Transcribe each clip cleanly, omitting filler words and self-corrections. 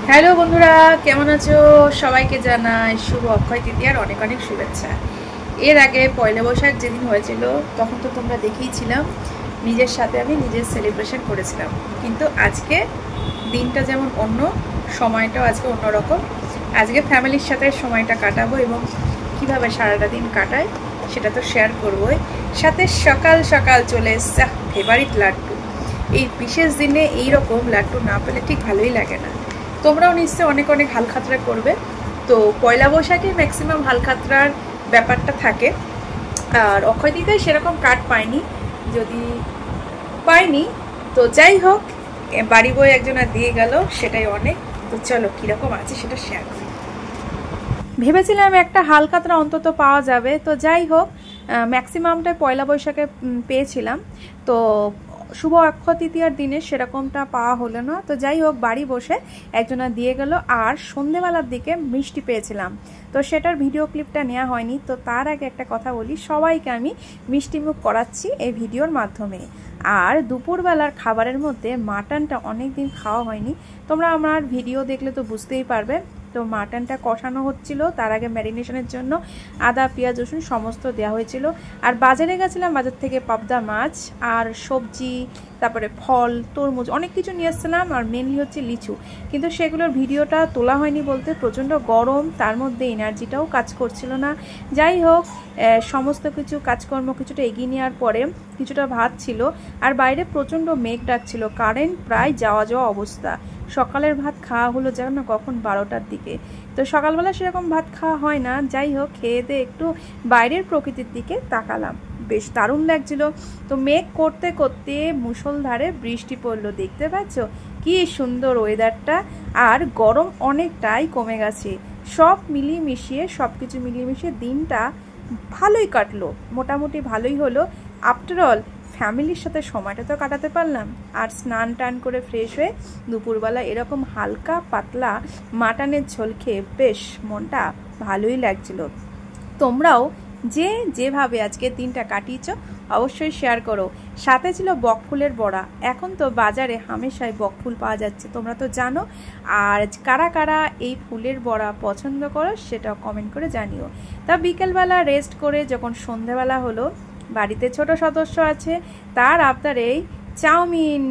Hello বন্ধুরা, কেমন আছো? সবাইকে জানাই শুভ অক্ষয় তৃতীয়ার অনেক অনেক শুভেচ্ছা। এর আগে পয়লা বৈশাখ যেদিন হয়েছিল তখন তো তোমরা দেখেইছিলাম, নিজের সাথে আমি নিজের সেলিব্রেশন করেছিলাম। কিন্তু আজকে দিনটা যেমন অন্য, সময়টাও আজকে অন্যরকম। আজকে ফ্যামিলির সাথে সময়টা কাটাবো এবং কিভাবে সারাটা দিন কাটাই সেটা তো শেয়ার করবোই। সাথে সকাল সকাল চলে এসছে ফেভারিট লাড্ডু। এই বিশেষ দিনে এইরকম লাড্ডু না পেলে ঠিক ভালোই লাগে না। তোমরাও নিশ্চয়ই অনেক অনেক হালখাতরা করবে। তো পয়লা বৈশাখে ম্যাক্সিমাম হালখাতরার ব্যাপারটা থাকে। আর অক্ষয় তৃতীয়ায় সেরকম কার্ড পাইনি, যদি পাইনি তো যাই হোক, বাড়ি বই একজনা দিয়ে গেল, সেটাই অনেক। তো চলো কীরকম আছে সেটা শেয়ার করি। ভেবেছিলাম একটা হালখাতরা অন্তত পাওয়া যাবে, তো যাই হোক ম্যাক্সিমামটাই পয়লা বৈশাখে পেয়েছিলাম। তো শুভ অক্ষয় তৃতীয়ার দিনে সেরকমটা পাওয়া হলো না। তো যাই হোক, বাড়ি বসে একজনা দিয়ে গেল। আর সন্ধেবেলার দিকে মিষ্টি পেয়েছিলাম, তো সেটার ভিডিও ক্লিপটা নেওয়া হয়নি। তো তার আগে একটা কথা বলি, সবাইকে আমি মিষ্টি মুখ করাচ্ছি এই ভিডিওর মাধ্যমে। আর দুপুরবেলার খাবারের মধ্যে মাটনটা অনেক দিন খাওয়া হয়নি, তোমরা আমার ভিডিও দেখলে তো বুঝতেই পারবে। তো মাটনটা কষানো হচ্ছিল, তার আগে ম্যারিনেশনের জন্য আদা পেঁয়াজ রসুন সমস্ত দেওয়া হয়েছিল। আর বাজারে গেছিলাম, বাজার থেকে পাবদা মাছ আর সবজি, তারপরে ফল, তরমুজ অনেক কিছু নিয়ে এসেছিলাম। আর মেনলি হচ্ছে লিচু, কিন্তু সেগুলোর ভিডিওটা তোলা হয়নি বলতে প্রচণ্ড গরম, তার মধ্যে এনার্জিটাও কাজ করছিল না। যাই হোক, সমস্ত কিছু কাজকর্ম কিছুটা এগিয়ে নেওয়ার পরে কিছুটা ভাত ছিল। আর বাইরে প্রচণ্ড মেঘ ডাকছিল, কারেন্ট প্রায় যাওয়া যাওয়া অবস্থা। সকালের ভাত খাওয়া হলো যেন কখন 12টার দিকে। তো সকালবেলা সেরকম ভাত খাওয়া হয় না। যাই হোক, খেয়ে দিয়ে একটু বাইরের প্রকৃতির দিকে তাকালাম, বেশ দারুণ লাগছিল। তো মেঘ করতে করতে মুষলধারে বৃষ্টি পড়লো, দেখতে পাচ্ছ কি সুন্দর ওয়েদারটা। আর গরম অনেকটাই কমে গেছে। সব মিলিয়ে মিশিয়ে, সব কিছু মিলিয়ে মিশিয়ে দিনটা ভালোই কাটলো, মোটামুটি ভালোই হলো। আফটার অল ফ্যামিলির সাথে সময়টা তো কাটাতে পারলাম। আর স্নান টান করে ফ্রেশ হয়ে দুপুরবেলা এরকম হালকা পাতলা মাটনের ঝোল খেয়ে বেশ মনটা ভালোই লাগছিল। তোমরাও যে যেভাবে আজকে দিনটা কাটিয়েছ অবশ্যই শেয়ার করো। সাথে ছিল বকফুলের বড়া। এখন তো বাজারে হামেশাই বকফুল পাওয়া যাচ্ছে, তোমরা তো জানো। আর কারা কারা এই ফুলের বড়া পছন্দ করো সেটাও কমেন্ট করে জানিও। তা বিকেলবেলা রেস্ট করে যখন সন্ধেবেলা হলো, বাড়িতে ছোট সদস্য আছে, তার আবদারেই চাউমিন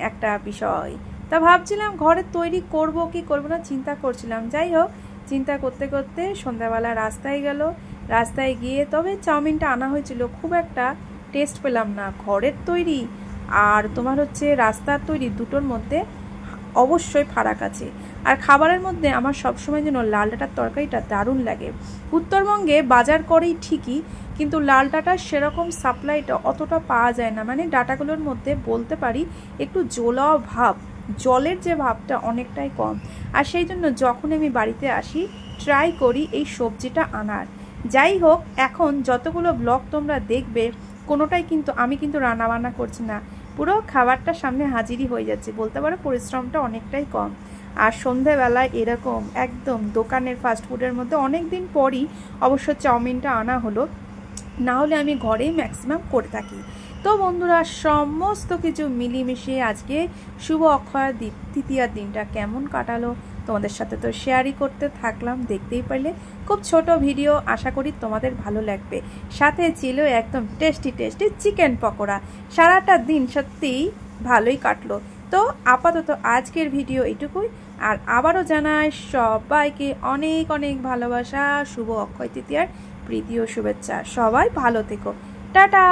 একটা বিষয়। তা ভাবছিলাম ঘরে তৈরি করব কি করব না, চিন্তা করছিলাম। যাই হোক, চিন্তা করতে করতে সন্ধ্যাবেলা রাস্তায় গেল। রাস্তায় গিয়ে তবে চাউমিনটা আনা হয়েছিল, খুব একটা টেস্ট পেলাম না। ঘরের তৈরি আর তোমার হচ্ছে রাস্তার তৈরি, দুটোর মধ্যে অবশ্যই ফারাক আছে। আর খাবারের মধ্যে আমার সবসময় যেন লাল ডাঁটার তরকারিটা দারুণ লাগে। উত্তরবঙ্গে বাজার করেই ঠিকই, কিন্তু লাল ডাঁটার সেরকম সাপ্লাইটা অতটা পাওয়া যায় না। মানে ডাঁটাগুলোর মধ্যে বলতে পারি একটু জোলাও ভাব, জলের যে ভাবটা অনেকটাই কম। আর সেই জন্য যখন আমি বাড়িতে আসি ট্রাই করি এই সবজিটা আনার। যাই হোক, এখন যতগুলো ব্লগ তোমরা দেখবে কোনোটাই কিন্তু আমি কিন্তু রান্নাবান্না করছি না, পুরো খাবারটা সামনে হাজিরই হয়ে যাচ্ছে। বলতে পারো পরিশ্রমটা অনেকটাই কম। আর সন্ধেবেলায় এরকম একদম দোকানের ফাস্টফুডের মধ্যে অনেক দিন পরই অবশ্য চাউমিনটা আনা হলো, না হলে আমি ঘরেই ম্যাক্সিমাম করে থাকি। তো বন্ধুরা, সমস্ত কিছু মিলিয়ে আজকে শুভ অক্ষয় তৃতীয়ার দিনটা কেমন কাটালো তোমাদের সাথে তো শেয়ারই করতে থাকলাম। দেখতেই পারলে খুব ছোট ভিডিও, আশা করি তোমাদের ভালো লাগবে। সাথে ছিল একদম টেস্টি টেস্টি চিকেন পকোড়া। সারাটা দিন সত্যিই ভালোই কাটলো। তো আপাতত আজকের ভিডিও এইটুকুই। আর আবারও জানাই সবাইকে অনেক অনেক ভালোবাসা, শুভ অক্ষয় তৃতীয়ার প্রীতি ও শুভেচ্ছা। সবাই ভালো থেকো, টাটা।